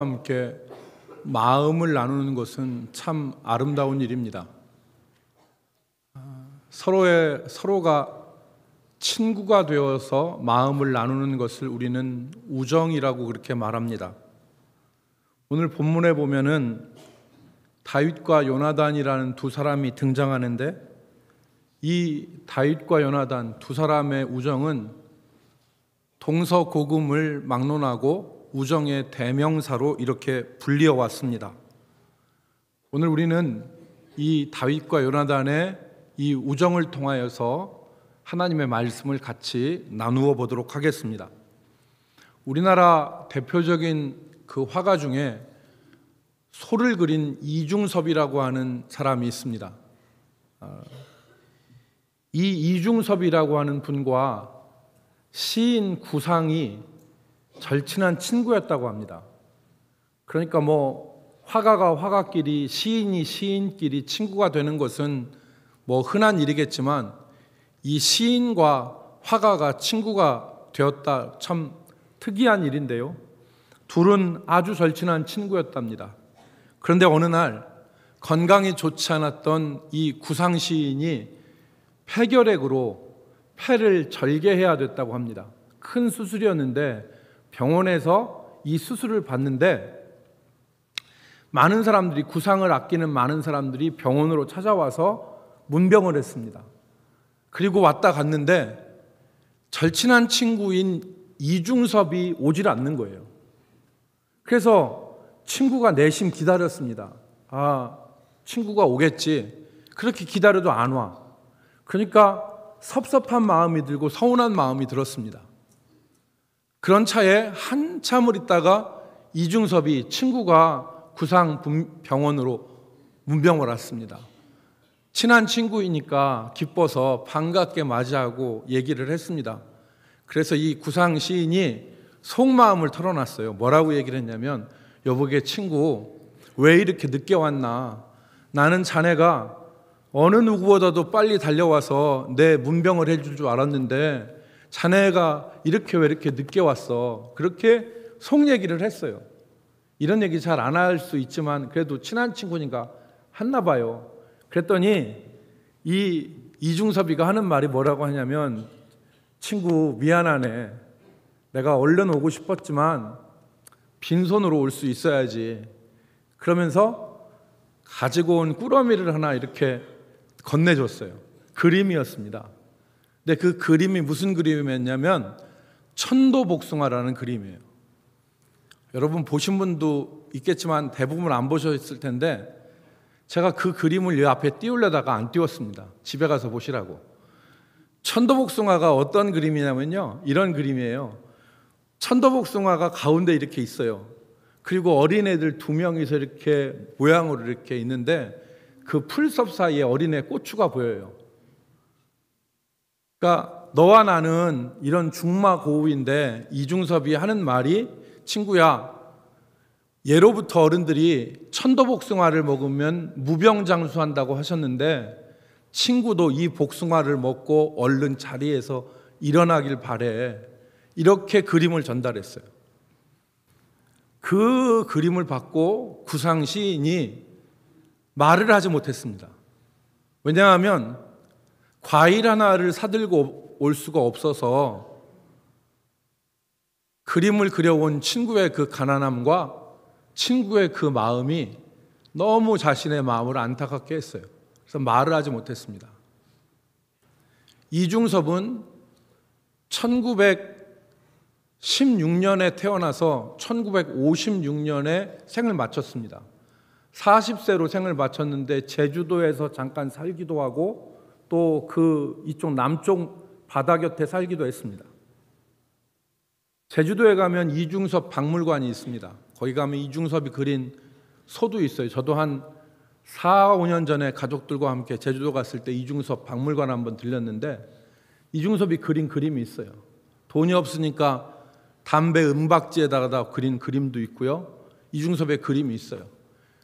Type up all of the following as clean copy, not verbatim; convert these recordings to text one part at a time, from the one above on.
함께 마음을 나누는 것은 참 아름다운 일입니다. 서로가 친구가 되어서 마음을 나누는 것을 우리는 우정이라고 그렇게 말합니다. 오늘 본문에 보면은 다윗과 요나단이라는 두 사람이 등장하는데, 이 다윗과 요나단 두 사람의 우정은 동서고금을 막론하고 우정의 대명사로 이렇게 불리어 왔습니다. 오늘 우리는 이 다윗과 요나단의 이 우정을 통하여서 하나님의 말씀을 같이 나누어 보도록 하겠습니다. 우리나라 대표적인 그 화가 중에 소를 그린 이중섭이라고 하는 사람이 있습니다. 이 이중섭이라고 하는 분과 시인 구상이 절친한 친구였다고 합니다. 그러니까 화가가 화가끼리, 시인이 시인끼리 친구가 되는 것은 흔한 일이겠지만, 이 시인과 화가가 친구가 되었다, 참 특이한 일인데요. 둘은 아주 절친한 친구였답니다. 그런데 어느 날 건강이 좋지 않았던 이 구상 시인이 폐결핵으로 폐를 절개해야 됐다고 합니다. 큰 수술이었는데 병원에서 이 수술을 받는데, 많은 사람들이, 구상을 아끼는 많은 사람들이 병원으로 찾아와서 문병을 했습니다. 그리고 왔다 갔는데 절친한 친구인 이중섭이 오질 않는 거예요. 그래서 친구가 내심 기다렸습니다. 친구가 오겠지. 그렇게 기다려도 안 와. 그러니까 섭섭한 마음이 들고 서운한 마음이 들었습니다. 그런 차에 한참을 있다가 이중섭이 친구가 구상 병원으로 문병을 왔습니다. 친한 친구이니까 기뻐서 반갑게 맞이하고 얘기를 했습니다. 그래서 이 구상 시인이 속마음을 털어놨어요. 뭐라고 얘기를 했냐면, 여보게 친구, 왜 이렇게 늦게 왔나? 나는 자네가 어느 누구보다도 빨리 달려와서 내 문병을 해줄 줄 알았는데 자네가 왜 이렇게 늦게 왔어? 그렇게 속 얘기를 했어요. 이런 얘기 잘 안 할 수 있지만 그래도 친한 친구니까 했나 봐요. 그랬더니 이 이중섭이가 하는 말이 뭐라고 하냐면, 친구 미안하네. 내가 얼른 오고 싶었지만 빈손으로 올 수 있어야지. 그러면서 가지고 온 꾸러미를 하나 이렇게 건네줬어요. 그림이었습니다. 근데 그 그림이 무슨 그림이었냐면 천도복숭아라는 그림이에요. 여러분 보신 분도 있겠지만 대부분 안 보셨을 텐데, 제가 그 그림을 이 앞에 띄우려다가 안 띄웠습니다. 집에 가서 보시라고. 천도복숭아가 어떤 그림이냐면요, 이런 그림이에요. 천도복숭아가 가운데 이렇게 있어요. 그리고 어린애들 두 명이서 이렇게 모양으로 이렇게 있는데, 그 풀섭 사이에 어린애 고추가 보여요. 그러니까 너와 나는 이런 중마고우인데, 이중섭이 하는 말이, 친구야, 예로부터 어른들이 천도복숭아를 먹으면 무병장수한다고 하셨는데, 친구도 이 복숭아를 먹고 얼른 자리에서 일어나길 바래. 이렇게 그림을 전달했어요. 그 그림을 받고 구상 시인이 말을 하지 못했습니다. 왜냐하면 과일 하나를 사들고 올 수가 없어서 그림을 그려온 친구의 그 가난함과 친구의 그 마음이 너무 자신의 마음을 안타깝게 했어요. 그래서 말을 하지 못했습니다. 이중섭은 1916년에 태어나서 1956년에 생을 마쳤습니다. 40세로 생을 마쳤는데 제주도에서 잠깐 살기도 하고 또 이쪽 남쪽 바다 곁에 살기도 했습니다. 제주도에 가면 이중섭 박물관이 있습니다. 거기 가면 이중섭이 그린 소도 있어요. 저도 한 4, 5년 전에 가족들과 함께 제주도 갔을 때 이중섭 박물관 한번 들렸는데, 이중섭이 그린 그림이 있어요. 돈이 없으니까 담배 은박지에다가 그린 그림도 있고요. 이중섭의 그림이 있어요.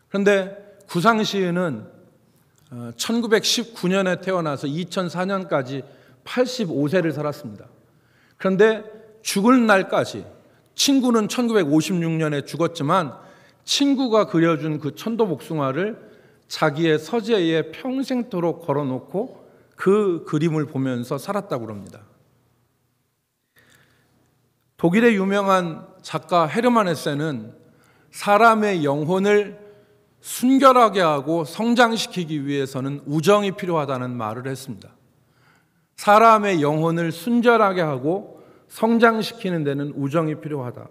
그런데 구상 시인은 1919년에 태어나서 2004년까지 85세를 살았습니다. 그런데 죽을 날까지, 친구는 1956년에 죽었지만 친구가 그려준 그 천도복숭아를 자기의 서재에 평생토록 걸어놓고 그 그림을 보면서 살았다고 합니다. 독일의 유명한 작가 헤르만 헤세는 사람의 영혼을 순결하게 하고 성장시키기 위해서는 우정이 필요하다는 말을 했습니다. 사람의 영혼을 순결하게 하고 성장시키는 데는 우정이 필요하다.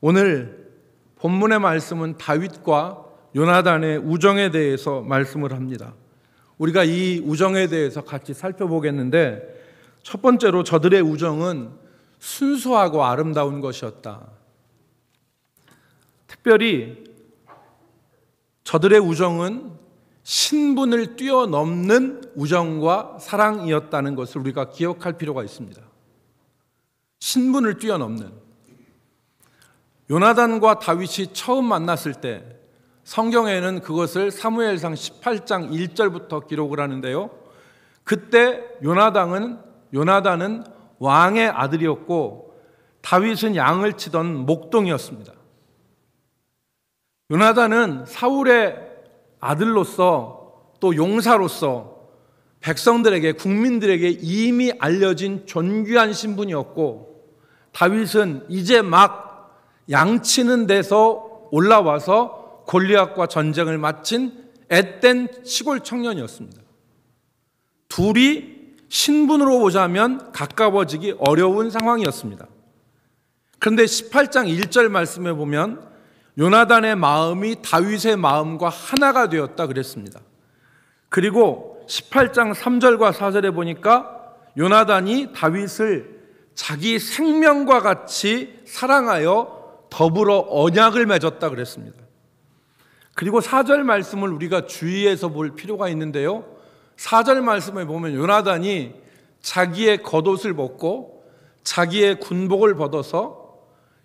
오늘 본문의 말씀은 다윗과 요나단의 우정에 대해서 말씀을 합니다. 우리가 이 우정에 대해서 같이 살펴보겠는데, 첫 번째로 저들의 우정은 순수하고 아름다운 것이었다. 특별히 저들의 우정은 신분을 뛰어넘는 우정과 사랑이었다는 것을 우리가 기억할 필요가 있습니다. 신분을 뛰어넘는. 요나단과 다윗이 처음 만났을 때 성경에는 그것을 사무엘상 18장 1절부터 기록을 하는데요. 그때 요나단은 왕의 아들이었고 다윗은 양을 치던 목동이었습니다. 요나단은 사울의 아들로서 또 용사로서 백성들에게, 국민들에게 이미 알려진 존귀한 신분이었고, 다윗은 이제 막 양치는 데서 올라와서 골리앗과 전쟁을 마친 앳된 시골 청년이었습니다. 둘이 신분으로 보자면 가까워지기 어려운 상황이었습니다. 그런데 18장 1절 말씀에 보면 요나단의 마음이 다윗의 마음과 하나가 되었다 그랬습니다. 그리고 18장 3절과 4절에 보니까 요나단이 다윗을 자기 생명과 같이 사랑하여 더불어 언약을 맺었다 그랬습니다. 그리고 4절 말씀을 우리가 주의해서 볼 필요가 있는데요. 4절 말씀에 보면 요나단이 자기의 겉옷을 벗고 자기의 군복을 벗어서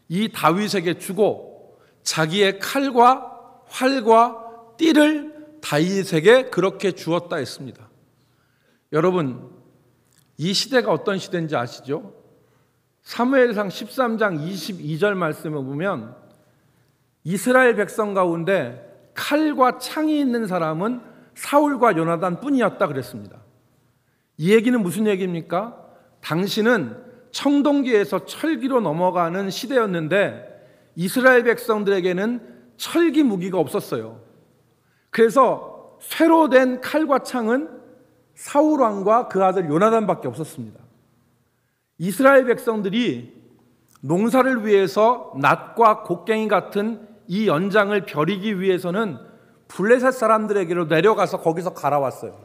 이 다윗에게 주고 자기의 칼과 활과 띠를 다윗에게 그렇게 주었다 했습니다. 여러분, 이 시대가 어떤 시대인지 아시죠? 사무엘상 13장 22절 말씀에 보면 이스라엘 백성 가운데 칼과 창이 있는 사람은 사울과 요나단 뿐이었다 그랬습니다. 이 얘기는 무슨 얘기입니까? 당시는 청동기에서 철기로 넘어가는 시대였는데 이스라엘 백성들에게는 철기 무기가 없었어요. 그래서 쇠로 된 칼과 창은 사울 왕과 그 아들 요나단밖에 없었습니다. 이스라엘 백성들이 농사를 위해서 낫과 곡괭이 같은 이 연장을 벼리기 위해서는 블레셋 사람들에게로 내려가서 거기서 갈아왔어요.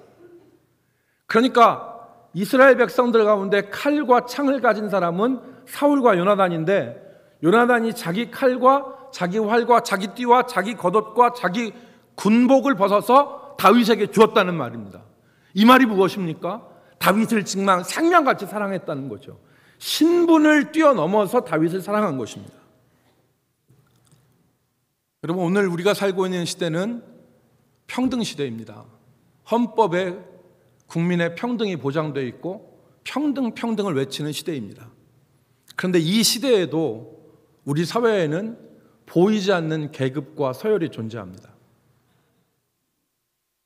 그러니까 이스라엘 백성들 가운데 칼과 창을 가진 사람은 사울과 요나단인데, 요나단이 자기 칼과 자기 활과 자기 띠와 자기 겉옷과 자기 군복을 벗어서 다윗에게 주었다는 말입니다. 이 말이 무엇입니까? 다윗을 정말 생명같이 사랑했다는 거죠. 신분을 뛰어넘어서 다윗을 사랑한 것입니다. 여러분, 오늘 우리가 살고 있는 시대는 평등 시대입니다. 헌법에 국민의 평등이 보장되어 있고 평등을 외치는 시대입니다. 그런데 이 시대에도 우리 사회에는 보이지 않는 계급과 서열이 존재합니다.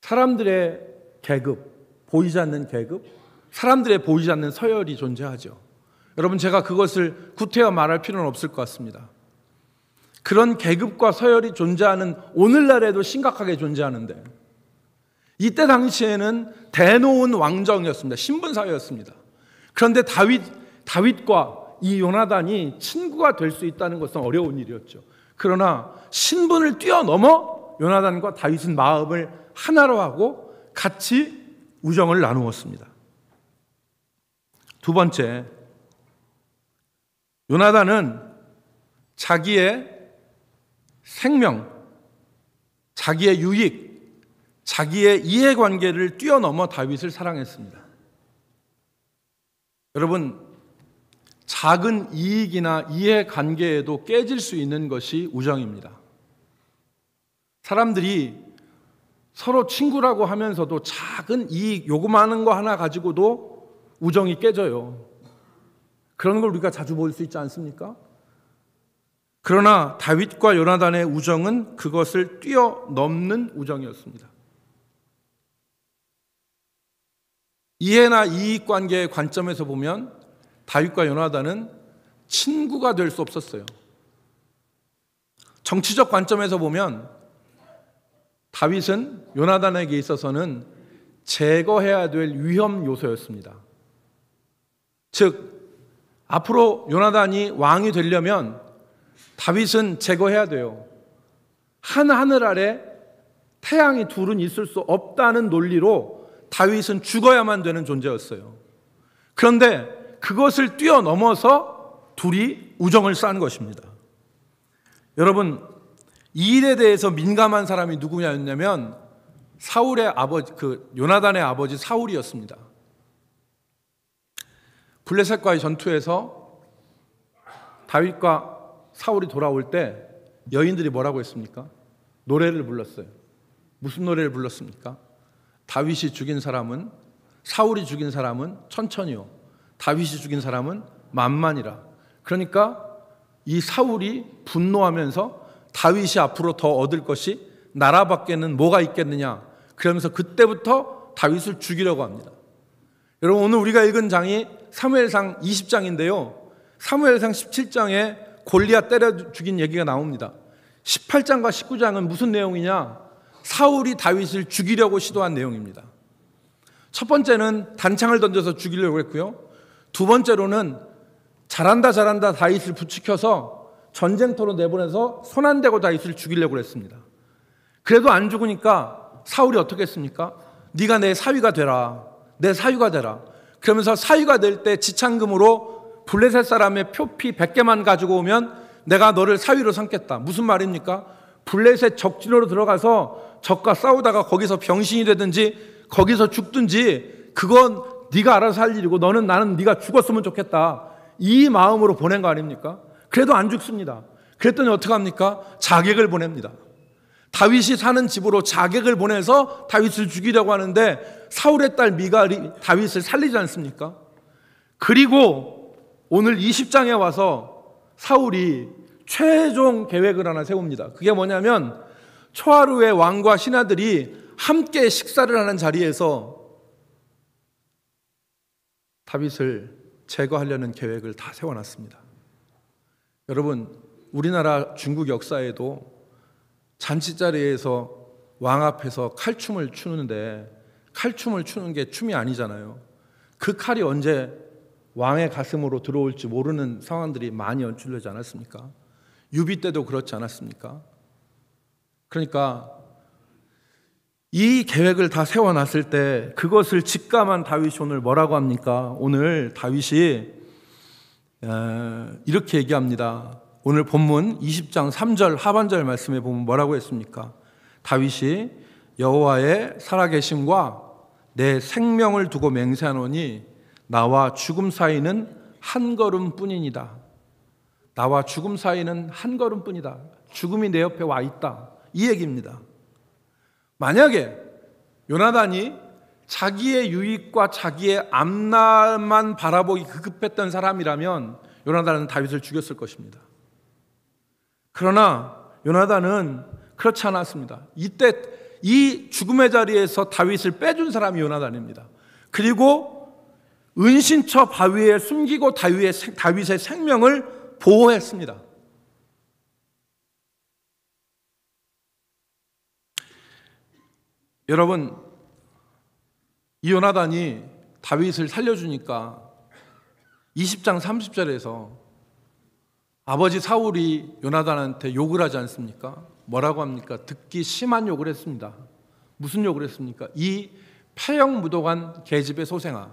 사람들의 계급, 보이지 않는 계급, 사람들의 보이지 않는 서열이 존재하죠. 여러분, 제가 그것을 구태여 말할 필요는 없을 것 같습니다. 그런 계급과 서열이 존재하는 오늘날에도 심각하게 존재하는데, 이때 당시에는 대놓은 왕정이었습니다. 신분사회였습니다. 그런데 다윗과 이 요나단이 친구가 될 수 있다는 것은 어려운 일이었죠. 그러나 신분을 뛰어넘어 요나단과 다윗은 마음을 하나로 하고 같이 우정을 나누었습니다. 두 번째, 요나단은 자기의 생명, 자기의 유익, 자기의 이해관계를 뛰어넘어 다윗을 사랑했습니다. 여러분, 작은 이익이나 이해관계에도 깨질 수 있는 것이 우정입니다. 사람들이 서로 친구라고 하면서도 작은 이익, 요구하는 거 하나 가지고도 우정이 깨져요. 그런 걸 우리가 자주 볼 수 있지 않습니까? 그러나 다윗과 요나단의 우정은 그것을 뛰어넘는 우정이었습니다. 이해나 이익관계의 관점에서 보면 다윗과 요나단은 친구가 될 수 없었어요. 정치적 관점에서 보면 다윗은 요나단에게 있어서는 제거해야 될 위험 요소였습니다. 즉, 앞으로 요나단이 왕이 되려면 다윗은 제거해야 돼요. 한 하늘 아래 태양이 둘은 있을 수 없다는 논리로 다윗은 죽어야만 되는 존재였어요. 그런데 그것을 뛰어넘어서 둘이 우정을 쌓은 것입니다. 여러분, 이 일에 대해서 민감한 사람이 누구냐였냐면 사울의 아버지, 요나단의 아버지 사울이었습니다. 블레셋과의 전투에서 다윗과 사울이 돌아올 때 여인들이 뭐라고 했습니까? 노래를 불렀어요. 무슨 노래를 불렀습니까? 다윗이 죽인 사람은, 사울이 죽인 사람은 천천히요, 다윗이 죽인 사람은 만만이라. 그러니까 이 사울이 분노하면서 다윗이 앞으로 더 얻을 것이 나라밖에는 뭐가 있겠느냐, 그러면서 그때부터 다윗을 죽이려고 합니다. 여러분, 오늘 우리가 읽은 장이 사무엘상 20장인데요 사무엘상 17장에 골리앗 때려 죽인 얘기가 나옵니다. 18장과 19장은 무슨 내용이냐? 사울이 다윗을 죽이려고 시도한 내용입니다. 첫 번째는 단창을 던져서 죽이려고 했고요, 두 번째로는 잘한다 다윗을 부추겨서 전쟁터로 내보내서 손 안 대고 다윗을 죽이려고 했습니다. 그래도 안 죽으니까 사울이 어떻게 했습니까? 네가 내 사위가 되라, 내 사위가 되라. 그러면서 사위가 될 때 지창금으로 블레셋 사람의 표피 100개만 가지고 오면 내가 너를 사위로 삼겠다. 무슨 말입니까? 블레셋 적진으로 들어가서 적과 싸우다가 거기서 병신이 되든지 거기서 죽든지 그건 네가 알아서 할 일이고 나는 네가 죽었으면 좋겠다, 이 마음으로 보낸 거 아닙니까? 그래도 안 죽습니다. 그랬더니 어떻게 합니까? 자객을 보냅니다. 다윗이 사는 집으로 자객을 보내서 다윗을 죽이려고 하는데 사울의 딸 미갈이 다윗을 살리지 않습니까? 그리고 오늘 20장에 와서 사울이 최종 계획을 하나 세웁니다. 그게 뭐냐면 초하루에 왕과 신하들이 함께 식사를 하는 자리에서 다윗을 제거하려는 계획을 다 세워놨습니다. 여러분, 우리나라 중국 역사에도 잔치자리에서 왕 앞에서 칼춤을 추는데 칼춤을 추는 게 춤이 아니잖아요. 그 칼이 언제 왕의 가슴으로 들어올지 모르는 상황들이 많이 연출되지 않았습니까? 유비 때도 그렇지 않았습니까? 그러니까 이 계획을 다 세워놨을 때 그것을 직감한 다윗이 오늘 뭐라고 합니까? 오늘 다윗이 이렇게 얘기합니다. 오늘 본문 20장 3절 하반절 말씀에 보면 뭐라고 했습니까? 다윗이 여호와의 살아계심과 내 생명을 두고 맹세하노니 나와 죽음 사이는 한 걸음뿐이니이다. 나와 죽음 사이는 한 걸음뿐이다. 죽음이 내 옆에 와 있다, 이 얘기입니다. 만약에 요나단이 자기의 유익과 자기의 앞날만 바라보기 급급했던 사람이라면 요나단은 다윗을 죽였을 것입니다. 그러나 요나단은 그렇지 않았습니다. 이때 이 죽음의 자리에서 다윗을 빼준 사람이 요나단입니다. 그리고 은신처 바위에 숨기고 다윗의 생명을 보호했습니다. 여러분, 이 요나단이 다윗을 살려주니까 20장 30절에서 아버지 사울이 요나단한테 욕을 하지 않습니까? 뭐라고 합니까? 듣기 심한 욕을 했습니다. 무슨 욕을 했습니까? 이 패역무도한 계집의 소생아.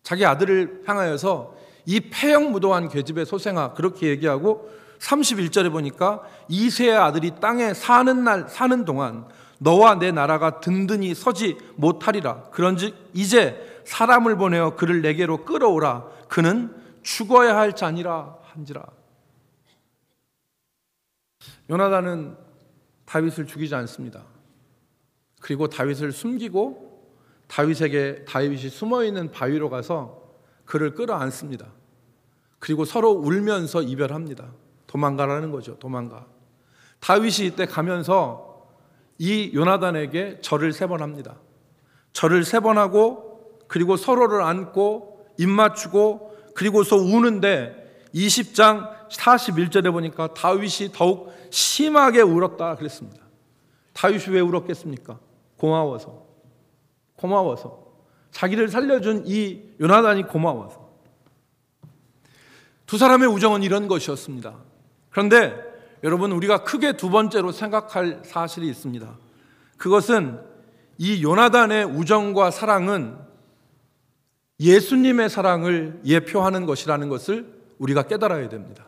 자기 아들을 향하여서 이 패역무도한 계집의 소생아, 그렇게 얘기하고 31절에 보니까 이새의 아들이 땅에 사는 동안 너와 내 나라가 든든히 서지 못하리라. 그런즉 이제 사람을 보내어 그를 내게로 끌어오라. 그는 죽어야 할 자니라 한지라. 요나단은 다윗을 죽이지 않습니다. 그리고 다윗을 숨기고 다윗이 숨어있는 바위로 가서 그를 끌어안습니다. 그리고 서로 울면서 이별합니다. 도망가라는 거죠. 도망가. 다윗이 이때 가면서 이 요나단에게 절을 3번 합니다. 절을 3번 하고 그리고 서로를 안고 입 맞추고 그리고서 우는데 20장 41절에 보니까 다윗이 더욱 심하게 울었다 그랬습니다. 다윗이 왜 울었겠습니까? 고마워서. 자기를 살려준 이 요나단이 고마워서. 두 사람의 우정은 이런 것이었습니다. 그런데 여러분, 우리가 크게 두 번째로 생각할 사실이 있습니다. 그것은 이 요나단의 우정과 사랑은 예수님의 사랑을 예표하는 것이라는 것을 우리가 깨달아야 됩니다.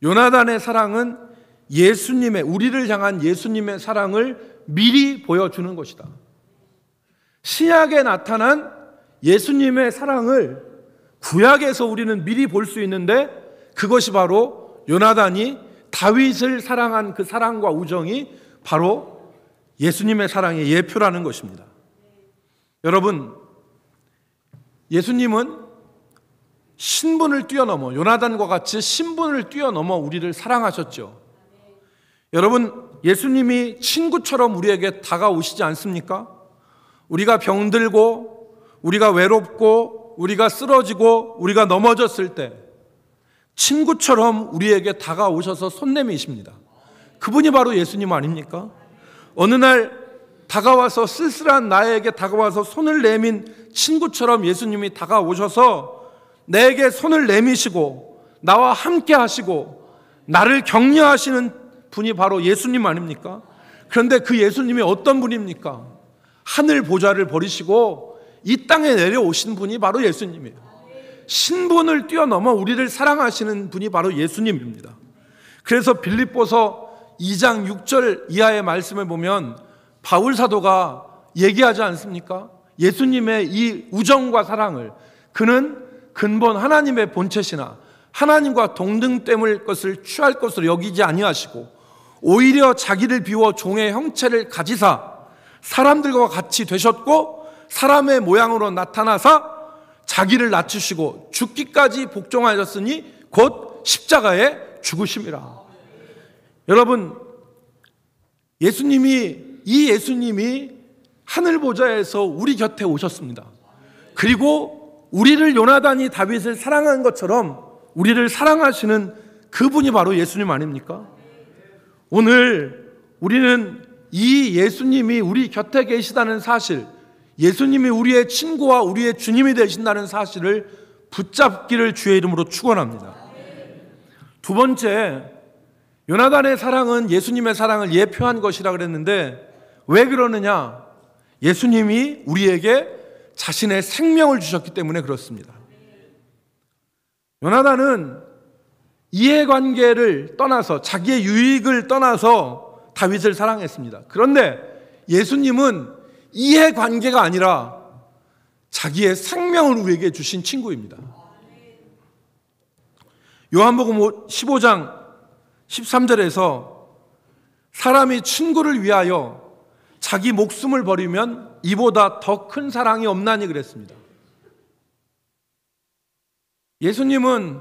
요나단의 사랑은 예수님의, 우리를 향한 예수님의 사랑을 미리 보여주는 것이다. 신약에 나타난 예수님의 사랑을 구약에서 우리는 미리 볼 수 있는데, 그것이 바로 요나단이 다윗을 사랑한 그 사랑과 우정이 바로 예수님의 사랑의 예표라는 것입니다. 여러분, 예수님은 신분을 뛰어넘어, 요나단과 같이 신분을 뛰어넘어 우리를 사랑하셨죠. 여러분, 예수님이 친구처럼 우리에게 다가오시지 않습니까? 우리가 병들고, 우리가 외롭고, 우리가 쓰러지고, 우리가 넘어졌을 때 친구처럼 우리에게 다가오셔서 손 내미십니다. 그분이 바로 예수님 아닙니까? 어느 날 다가와서, 쓸쓸한 나에게 다가와서 손을 내민 친구처럼 예수님이 다가오셔서 내게 손을 내미시고 나와 함께 하시고 나를 격려하시는 분이 바로 예수님 아닙니까? 그런데 그 예수님이 어떤 분입니까? 하늘 보좌를 버리시고 이 땅에 내려오신 분이 바로 예수님이에요. 신분을 뛰어넘어 우리를 사랑하시는 분이 바로 예수님입니다. 그래서 빌립보서 2장 6절 이하의 말씀을 보면 바울 사도가 얘기하지 않습니까? 예수님의 이 우정과 사랑을, 그는 근본 하나님의 본체시나 하나님과 동등됨을 것을 취할 것으로 여기지 아니하시고 오히려 자기를 비워 종의 형체를 가지사 사람들과 같이 되셨고 사람의 모양으로 나타나사 자기를 낮추시고 죽기까지 복종하셨으니 곧 십자가에 죽으심이라. 여러분, 이 예수님이 하늘 보좌에서 우리 곁에 오셨습니다. 그리고 우리를 요나단이 다윗을 사랑한 것처럼 우리를 사랑하시는 그분이 바로 예수님 아닙니까? 오늘 우리는 이 예수님이 우리 곁에 계시다는 사실, 예수님이 우리의 친구와 우리의 주님이 되신다는 사실을 붙잡기를 주의 이름으로 축원합니다. 두 번째, 요나단의 사랑은 예수님의 사랑을 예표한 것이라 그랬는데 왜 그러느냐? 예수님이 우리에게 자신의 생명을 주셨기 때문에 그렇습니다. 요나단은 이해관계를 떠나서, 자기의 유익을 떠나서 다윗을 사랑했습니다. 그런데 예수님은 이해관계가 아니라 자기의 생명을 우리에게 주신 친구입니다. 요한복음 15장 13절에서 사람이 친구를 위하여 자기 목숨을 버리면 이보다 더 큰 사랑이 없나니 그랬습니다. 예수님은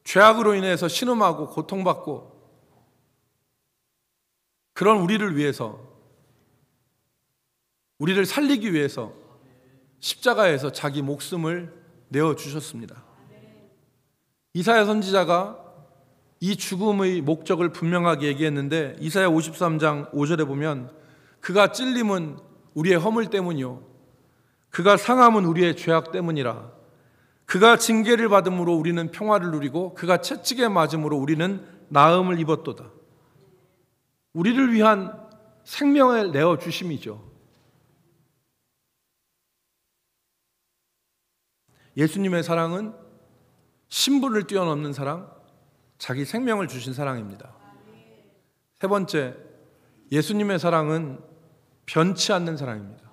죄악으로 인해서 신음하고 고통받고 그런 우리를 위해서, 우리를 살리기 위해서 십자가에서 자기 목숨을 내어주셨습니다. 이사야 선지자가 이 죽음의 목적을 분명하게 얘기했는데 이사야 53장 5절에 보면 그가 찔림은 우리의 허물 때문이요 그가 상함은 우리의 죄악 때문이라. 그가 징계를 받음으로 우리는 평화를 누리고 그가 채찍에 맞음으로 우리는 나음을 입었도다. 우리를 위한 생명을 내어주심이죠. 예수님의 사랑은 신분을 뛰어넘는 사랑, 자기 생명을 주신 사랑입니다. 세 번째, 예수님의 사랑은 변치 않는 사랑입니다.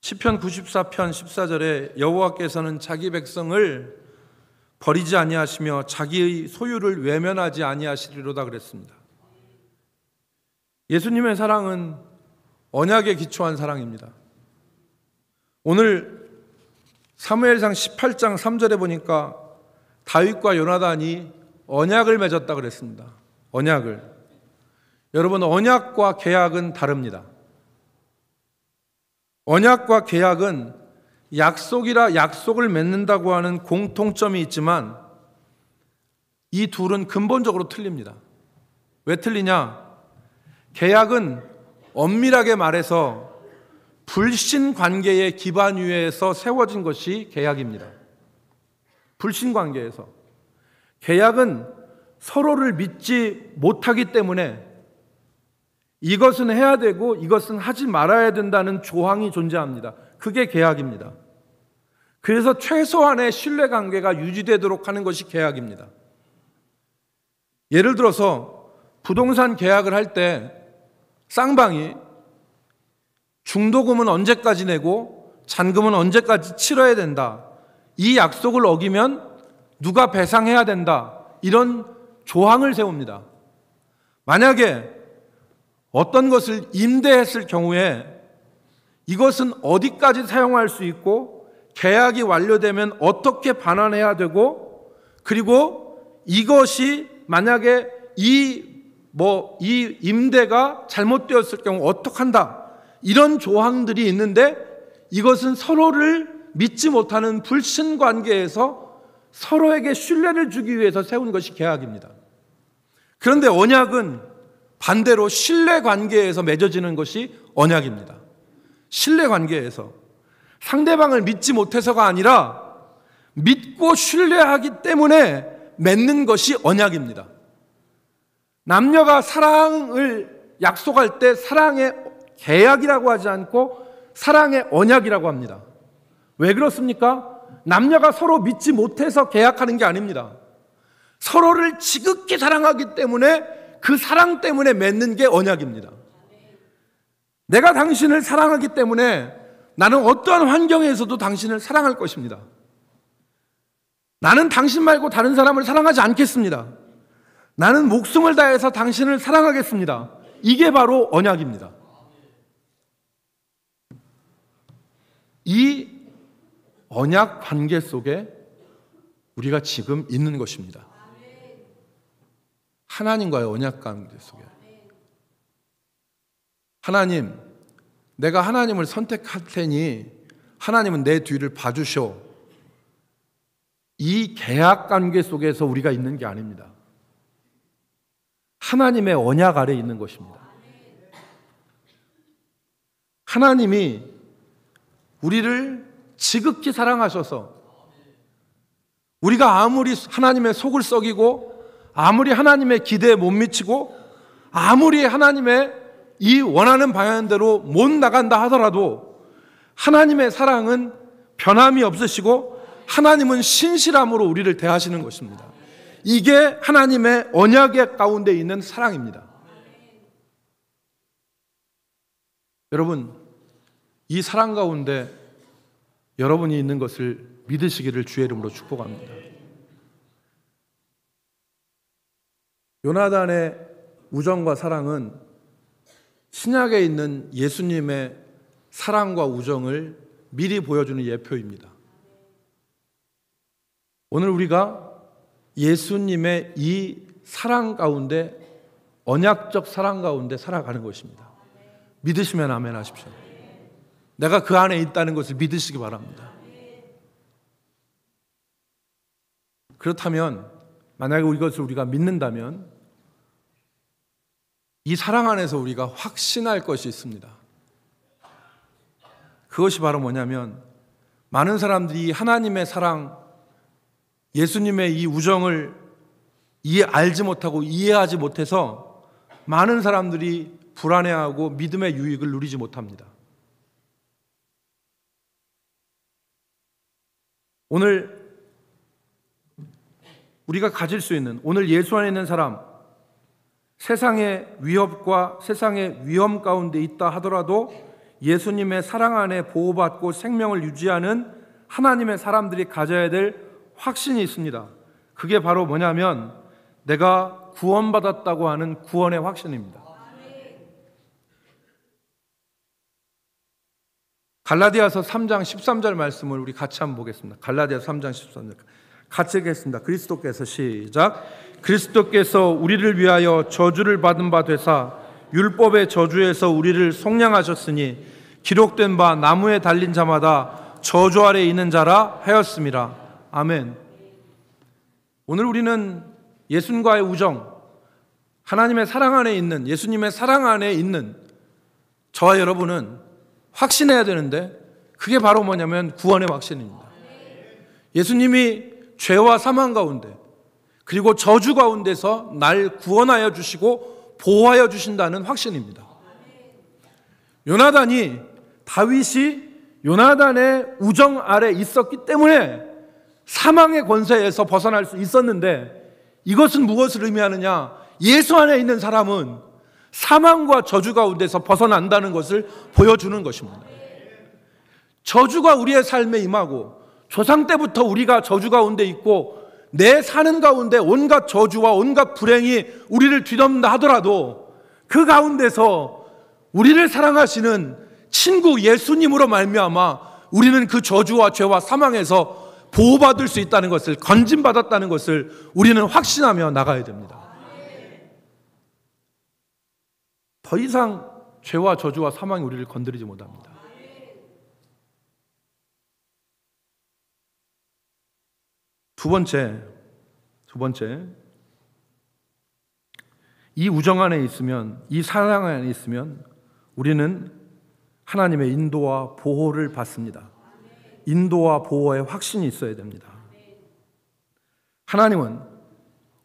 시편 94편 14절에 여호와께서는 자기 백성을 버리지 아니하시며 자기의 소유를 외면하지 아니하시리로다 그랬습니다. 예수님의 사랑은 언약에 기초한 사랑입니다. 오늘 사무엘상 18장 3절에 보니까 다윗과 요나단이 언약을 맺었다 그랬습니다. 언약을. 여러분, 언약과 계약은 다릅니다. 언약과 계약은 약속이라 약속을 맺는다고 하는 공통점이 있지만 이 둘은 근본적으로 틀립니다. 왜 틀리냐? 계약은 엄밀하게 말해서 불신 관계의 기반 위에서 세워진 것이 계약입니다. 불신 관계에서. 계약은 서로를 믿지 못하기 때문에 이것은 해야 되고 이것은 하지 말아야 된다는 조항이 존재합니다. 그게 계약입니다. 그래서 최소한의 신뢰관계가 유지되도록 하는 것이 계약입니다. 예를 들어서 부동산 계약을 할 때 쌍방이 중도금은 언제까지 내고 잔금은 언제까지 치러야 된다, 이 약속을 어기면 누가 배상해야 된다, 이런 조항을 세웁니다. 만약에 어떤 것을 임대했을 경우에 이것은 어디까지 사용할 수 있고 계약이 완료되면 어떻게 반환해야 되고, 그리고 이것이 만약에 이 임대가 잘못되었을 경우 어떡한다, 이런 조항들이 있는데 이것은 서로를 믿지 못하는 불신 관계에서 서로에게 신뢰를 주기 위해서 세운 것이 계약입니다. 그런데 언약은 반대로 신뢰 관계에서 맺어지는 것이 언약입니다. 신뢰 관계에서 상대방을 믿지 못해서가 아니라 믿고 신뢰하기 때문에 맺는 것이 언약입니다. 남녀가 사랑을 약속할 때 사랑의 계약이라고 하지 않고 사랑의 언약이라고 합니다. 왜 그렇습니까? 남녀가 서로 믿지 못해서 계약하는 게 아닙니다. 서로를 지극히 사랑하기 때문에 그 사랑 때문에 맺는 게 언약입니다. 내가 당신을 사랑하기 때문에 나는 어떠한 환경에서도 당신을 사랑할 것입니다. 나는 당신 말고 다른 사람을 사랑하지 않겠습니다. 나는 목숨을 다해서 당신을 사랑하겠습니다. 이게 바로 언약입니다. 이 언약 관계 속에 우리가 지금 있는 것입니다. 하나님과의 언약 관계 속에. 하나님, 내가 하나님을 선택할 테니 하나님은 내 뒤를 봐주셔. 이 계약 관계 속에서 우리가 있는 게 아닙니다. 하나님의 언약 아래 있는 것입니다. 하나님이 우리를 지극히 사랑하셔서 우리가 아무리 하나님의 속을 썩이고 아무리 하나님의 기대에 못 미치고 아무리 하나님의 이 원하는 방향대로 못 나간다 하더라도 하나님의 사랑은 변함이 없으시고 하나님은 신실함으로 우리를 대하시는 것입니다. 이게 하나님의 언약의 가운데 있는 사랑입니다. 여러분, 이 사랑 가운데 여러분이 있는 것을 믿으시기를 주의 이름으로 축복합니다. 요나단의 우정과 사랑은 신약에 있는 예수님의 사랑과 우정을 미리 보여주는 예표입니다. 오늘 우리가 예수님의 이 사랑 가운데, 언약적 사랑 가운데 살아가는 것입니다. 믿으시면 아멘 하십시오. 내가 그 안에 있다는 것을 믿으시기 바랍니다. 그렇다면 만약에 이것을 우리가 믿는다면 이 사랑 안에서 우리가 확신할 것이 있습니다. 그것이 바로 뭐냐면 많은 사람들이 하나님의 사랑, 예수님의 이 우정을 알지 못하고 이해하지 못해서 많은 사람들이 불안해하고 믿음의 유익을 누리지 못합니다. 오늘 우리가 가질 수 있는, 오늘 예수 안에 있는 사람, 세상의 위협과 세상의 위험 가운데 있다 하더라도 예수님의 사랑 안에 보호받고 생명을 유지하는 하나님의 사람들이 가져야 될 확신이 있습니다. 그게 바로 뭐냐면 내가 구원받았다고 하는 구원의 확신입니다. 갈라디아서 3장 13절 말씀을 우리 같이 한번 보겠습니다. 갈라디아서 3장 13절 같이 읽겠습니다. 그리스도께서 시작. 그리스도께서 우리를 위하여 저주를 받은 바 되사 율법의 저주에서 우리를 속량하셨으니 기록된 바 나무에 달린 자마다 저주 아래 있는 자라 하였습니다. 아멘. 오늘 우리는 예수님과의 우정, 하나님의 사랑 안에 있는, 예수님의 사랑 안에 있는 저와 여러분은 확신해야 되는데, 그게 바로 뭐냐면 구원의 확신입니다. 예수님이 죄와 사망 가운데 그리고 저주 가운데서 날 구원하여 주시고 보호하여 주신다는 확신입니다. 다윗이 요나단의 우정 아래 있었기 때문에 사망의 권세에서 벗어날 수 있었는데, 이것은 무엇을 의미하느냐? 예수 안에 있는 사람은 사망과 저주 가운데서 벗어난다는 것을 보여주는 것입니다. 저주가 우리의 삶에 임하고 조상 때부터 우리가 저주 가운데 있고 내 사는 가운데 온갖 저주와 온갖 불행이 우리를 뒤덮는다 하더라도 그 가운데서 우리를 사랑하시는 친구 예수님으로 말미암아 우리는 그 저주와 죄와 사망에서 보호받을 수 있다는 것을, 건짐받았다는 것을 우리는 확신하며 나가야 됩니다. 더 이상 죄와 저주와 사망이 우리를 건드리지 못합니다. 두 번째, 이 우정 안에 있으면, 이 사랑 안에 있으면 우리는 하나님의 인도와 보호를 받습니다. 인도와 보호의 확신이 있어야 됩니다. 하나님은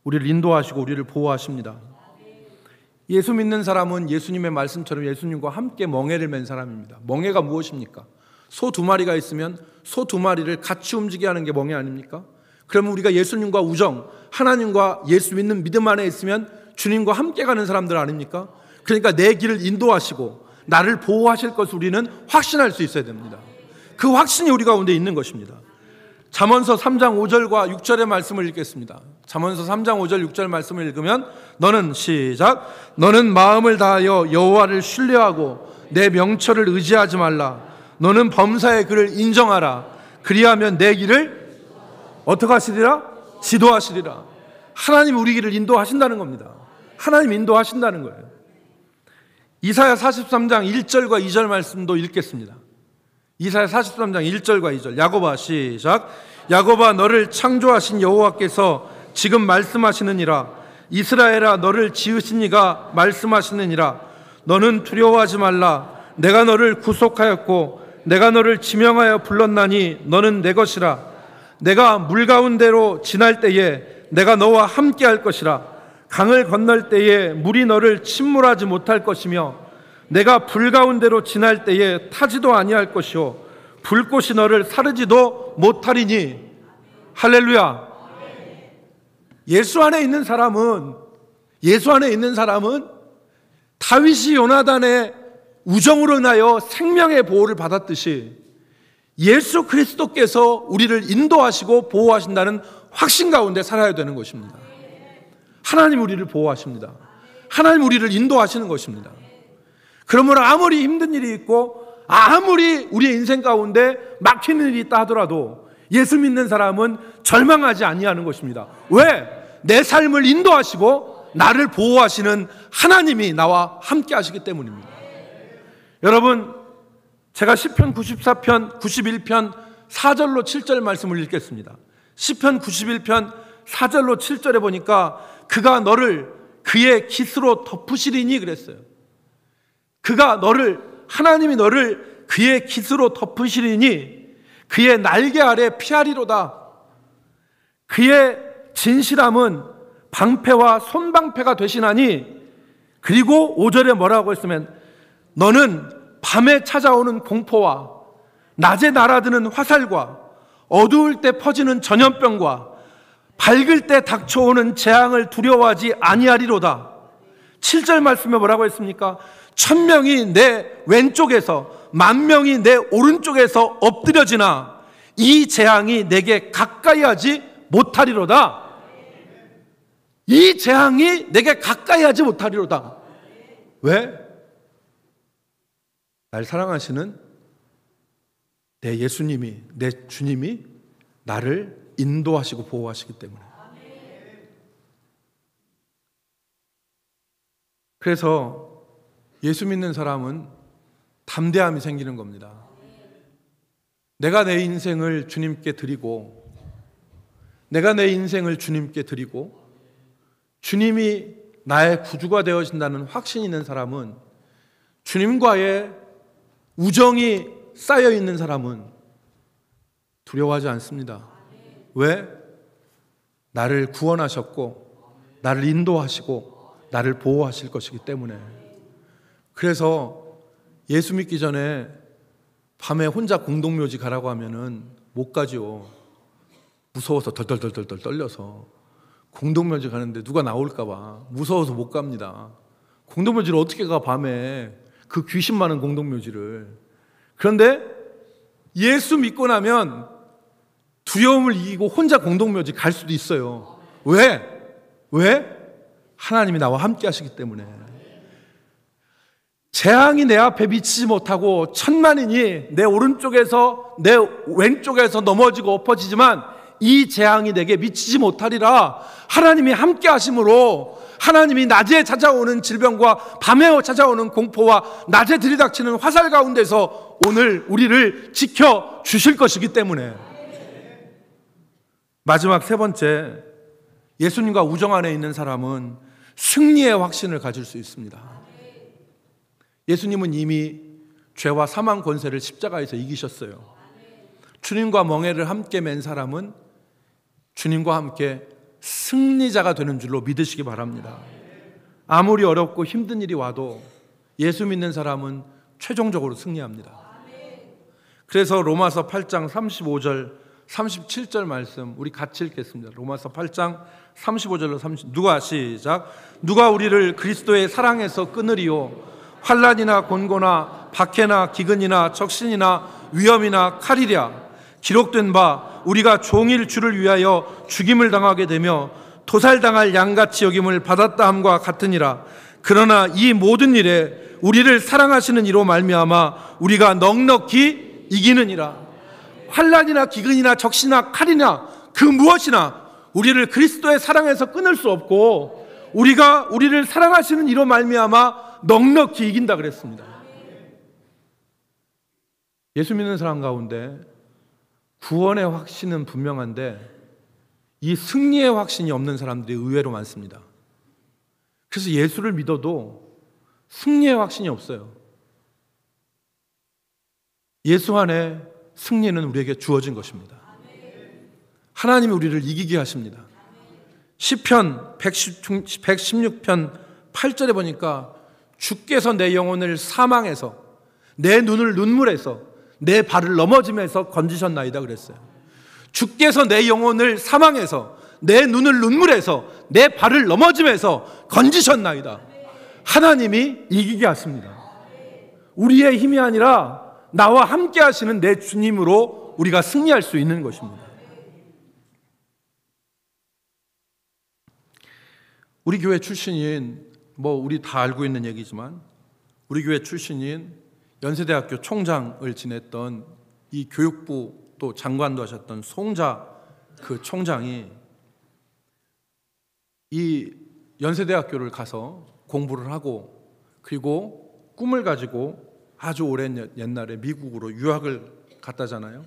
우리를 인도하시고 우리를 보호하십니다. 예수 믿는 사람은 예수님의 말씀처럼 예수님과 함께 멍에를 맨 사람입니다. 멍에가 무엇입니까? 소 두 마리가 있으면 소 두 마리를 같이 움직이게 하는 게 멍에 아닙니까? 그러면 우리가 예수님과 우정, 하나님과 예수 믿는 믿음 안에 있으면 주님과 함께 가는 사람들 아닙니까? 그러니까 내 길을 인도하시고 나를 보호하실 것을 우리는 확신할 수 있어야 됩니다. 그 확신이 우리 가운데 있는 것입니다. 잠언서 3장 5절과 6절의 말씀을 읽겠습니다. 잠언서 3장 5절 6절 말씀을 읽으면 너는 시작. 너는 마음을 다하여 여호와를 신뢰하고 내 명철을 의지하지 말라. 너는 범사의 그를 인정하라. 그리하면 내 길을 어떻게 하시리라? 지도하시리라. 하나님 우리 길을 인도하신다는 겁니다. 하나님 인도하신다는 거예요. 이사야 43장 1절과 2절 말씀도 읽겠습니다. 이사야 43장 1절과 2절. 야곱아 시작. 야곱아 너를 창조하신 여호와께서 지금 말씀하시느니라. 이스라엘아 너를 지으신 이가 말씀하시느니라. 너는 두려워하지 말라. 내가 너를 구속하였고 내가 너를 지명하여 불렀나니 너는 내 것이라. 내가 물 가운데로 지날 때에 내가 너와 함께 할 것이라. 강을 건널 때에 물이 너를 침몰하지 못할 것이며 내가 불 가운데로 지날 때에 타지도 아니할 것이요 불꽃이 너를 사르지도 못하리니. 할렐루야. 예수 안에 있는 사람은 다윗이 요나단의 우정으로 인하여 생명의 보호를 받았듯이 예수 그리스도께서 우리를 인도하시고 보호하신다는 확신 가운데 살아야 되는 것입니다. 하나님 우리를 보호하십니다. 하나님 우리를 인도하시는 것입니다. 그러므로 아무리 힘든 일이 있고 아무리 우리의 인생 가운데 막히는 일이 있다 하더라도 예수 믿는 사람은 절망하지 아니하는 것입니다. 왜? 내 삶을 인도하시고 나를 보호하시는 하나님이 나와 함께 하시기 때문입니다. 여러분, 제가 시편 94편 91편 4절로 7절 말씀을 읽겠습니다. 시편 91편 4절로 7절에 보니까 그가 너를 그의 깃으로 덮으시리니 그랬어요. 하나님이 너를 그의 깃으로 덮으시리니 그의 날개 아래 피하리로다. 그의 진실함은 방패와 손방패가 되시나니. 그리고 5절에 뭐라고 했으면 너는 밤에 찾아오는 공포와 낮에 날아드는 화살과 어두울 때 퍼지는 전염병과 밝을 때 닥쳐오는 재앙을 두려워하지 아니하리로다. 7절 말씀에 뭐라고 했습니까? 1000명이 내 왼쪽에서 10,000명이 내 오른쪽에서 엎드려지나 이 재앙이 내게 가까이 하지 못하리로다. 이 재앙이 내게 가까이 하지 못하리로다. 왜? 날 사랑하시는 내 예수님이, 내 주님이 나를 인도하시고 보호하시기 때문에. 그래서 예수 믿는 사람은 담대함이 생기는 겁니다. 내가 내 인생을 주님께 드리고 주님이 나의 구주가 되어진다는 확신이 있는 사람은, 주님과의 우정이 쌓여 있는 사람은 두려워하지 않습니다. 왜? 나를 구원하셨고 나를 인도하시고 나를 보호하실 것이기 때문에. 그래서 예수 믿기 전에 밤에 혼자 공동묘지 가라고 하면은 못 가죠. 무서워서 덜덜덜덜 떨려서. 공동묘지 가는데 누가 나올까 봐 무서워서 못 갑니다. 공동묘지를 어떻게 가, 밤에 그 귀신 많은 공동묘지를. 그런데 예수 믿고 나면 두려움을 이기고 혼자 공동묘지 갈 수도 있어요. 왜? 하나님이 나와 함께 하시기 때문에. 재앙이 내 앞에 미치지 못하고 천만인이 내 오른쪽에서 내 왼쪽에서 넘어지고 엎어지지만 이 재앙이 내게 미치지 못하리라. 하나님이 함께 하심으로, 하나님이 낮에 찾아오는 질병과 밤에 찾아오는 공포와 낮에 들이닥치는 화살 가운데서 오늘 우리를 지켜 주실 것이기 때문에. 마지막 세 번째, 예수님과 우정 안에 있는 사람은 승리의 확신을 가질 수 있습니다. 예수님은 이미 죄와 사망 권세를 십자가에서 이기셨어요. 주님과 멍에를 함께 맨 사람은 주님과 함께 승리자가 되는 줄로 믿으시기 바랍니다. 아무리 어렵고 힘든 일이 와도 예수 믿는 사람은 최종적으로 승리합니다. 그래서 로마서 8장 35절 37절 말씀 우리 같이 읽겠습니다. 로마서 8장 35절로 30, 시작. 누가 우리를 그리스도의 사랑에서 끊으리요? 환난이나 곤고나 박해나 기근이나 적신이나 위험이나 칼이랴. 기록된 바 우리가 종일 주를 위하여 죽임을 당하게 되며 도살당할 양같이 여김을 받았다 함과 같으니라. 그러나 이 모든 일에 우리를 사랑하시는 이로 말미암아 우리가 넉넉히 이기느니라. 환난이나 기근이나 적신이나 칼이나 그 무엇이나 우리를 그리스도의 사랑에서 끊을 수 없고, 우리가 우리를 사랑하시는 이로 말미암아 넉넉히 이긴다 그랬습니다. 예수 믿는 사람 가운데 구원의 확신은 분명한데 이 승리의 확신이 없는 사람들이 의외로 많습니다. 그래서 예수를 믿어도 승리의 확신이 없어요. 예수 안에 승리는 우리에게 주어진 것입니다. 하나님이 우리를 이기게 하십니다. 시편 116편 8절에 보니까 주께서 내 영혼을 사망에서, 내 눈을 눈물에서, 내 발을 넘어짐에서 건지셨나이다 그랬어요. 주께서 내 영혼을 사망에서, 내 눈을 눈물에서, 내 발을 넘어짐에서 건지셨나이다. 하나님이 이기게 하십니다. 우리의 힘이 아니라 나와 함께 하시는 내 주님으로 우리가 승리할 수 있는 것입니다. 우리 교회 출신인, 우리 다 알고 있는 얘기지만 우리 교회 출신인 연세대학교 총장을 지냈던 이 교육부 또 장관도 하셨던 송자 그 총장이 이 연세대학교를 가서 공부를 하고, 그리고 꿈을 가지고 아주 오랜 옛날에 미국으로 유학을 갔다잖아요.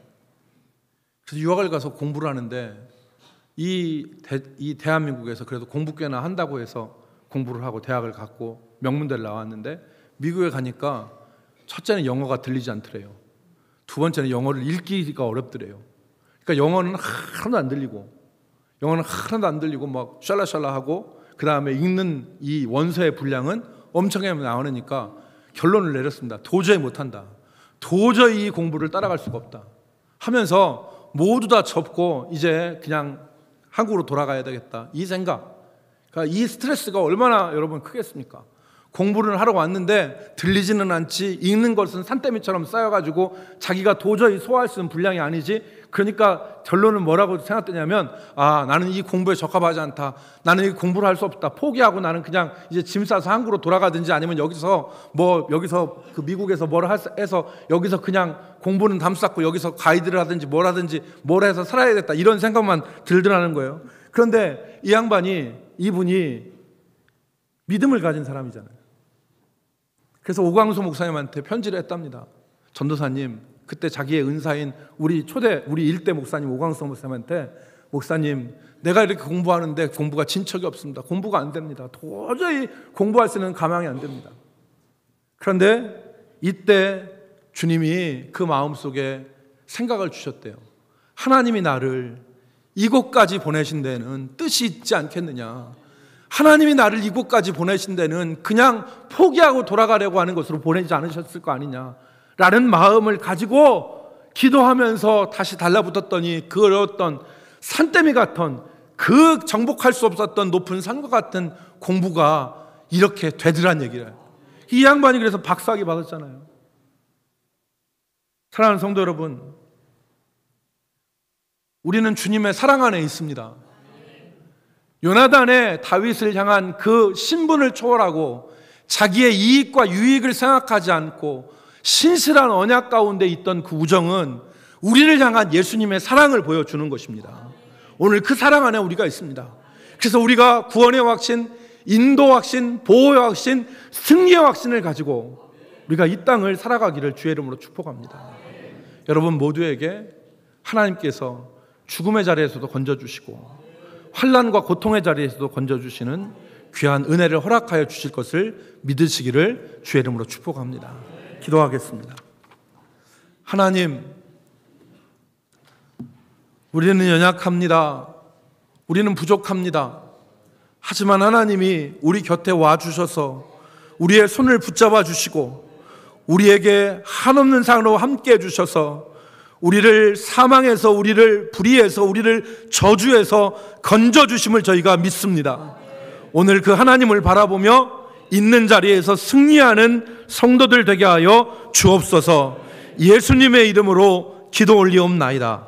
그래서 유학을 가서 공부를 하는데 이 대한민국에서 그래도 공부 꽤나 한다고 해서 공부를 하고 대학을 갔고 명문대를 나왔는데, 미국에 가니까 첫째는 영어가 들리지 않더래요. 두 번째는 영어를 읽기가 어렵더래요. 그러니까 영어는 하나도 안 들리고 막 샬라샬라하고, 그 다음에 읽는 이 원서의 분량은 엄청나게 나오니까 결론을 내렸습니다. 도저히 못한다. 도저히 이 공부를 따라갈 수가 없다 하면서 모두 다 접고 이제 그냥 한국으로 돌아가야 되겠다, 이 생각. 그러니까 이 스트레스가 얼마나 여러분 크겠습니까? 공부를 하러 왔는데 들리지는 않지, 읽는 것은 산더미처럼 쌓여가지고 자기가 도저히 소화할 수 있는 분량이 아니지. 그러니까 결론은 뭐라고 생각되냐면, 나는 이 공부에 적합하지 않다, 나는 이 공부를 할 수 없다, 포기하고 나는 그냥 이제 짐 싸서 한국으로 돌아가든지, 아니면 여기서 그 미국에서 뭘 해서 여기서 그냥 공부는 담쌓고 여기서 가이드를 하든지 뭘 하든지 뭘 해서 살아야겠다, 이런 생각만 들더라는 거예요. 그런데 이분이 믿음을 가진 사람이잖아요. 그래서 오광수 목사님한테 편지를 했답니다. 전도사님, 그때 자기의 은사인 우리 일대 목사님 오광수 목사님한테, 목사님, 내가 이렇게 공부하는데 공부가 진척이 없습니다. 공부가 안 됩니다. 도저히 공부할 수 있는 가망이 안 됩니다. 그런데 이때 주님이 그 마음속에 생각을 주셨대요. 하나님이 나를 이곳까지 보내신 데는 뜻이 있지 않겠느냐. 하나님이 나를 이곳까지 보내신 데는 그냥 포기하고 돌아가려고 하는 것으로 보내지 않으셨을 거 아니냐라는 마음을 가지고 기도하면서 다시 달라붙었더니 그 어려웠던 산더미 같은, 그 정복할 수 없었던 높은 산과 같은 공부가 이렇게 되더란 얘기를. 이 양반이 그래서 박사학위 받았잖아요. 사랑하는 성도 여러분, 우리는 주님의 사랑 안에 있습니다. 요나단의 다윗을 향한 그 신분을 초월하고 자기의 이익과 유익을 생각하지 않고 신실한 언약 가운데 있던 그 우정은 우리를 향한 예수님의 사랑을 보여주는 것입니다. 오늘 그 사랑 안에 우리가 있습니다. 그래서 우리가 구원의 확신, 인도 확신, 보호의 확신, 승리의 확신을 가지고 우리가 이 땅을 살아가기를 주의 이름으로 축복합니다. 여러분 모두에게 하나님께서 죽음의 자리에서도 건져주시고 환난과 고통의 자리에서도 건져주시는 귀한 은혜를 허락하여 주실 것을 믿으시기를 주의 이름으로 축복합니다. 기도하겠습니다. 하나님, 우리는 연약합니다. 우리는 부족합니다. 하지만 하나님이 우리 곁에 와주셔서 우리의 손을 붙잡아 주시고 우리에게 한없는 사랑으로 함께 해주셔서 우리를 사망에서, 우리를 불의에서, 우리를 저주에서 건져주심을 저희가 믿습니다. 오늘 그 하나님을 바라보며 있는 자리에서 승리하는 성도들 되게 하여 주옵소서. 예수님의 이름으로 기도 올리옵나이다.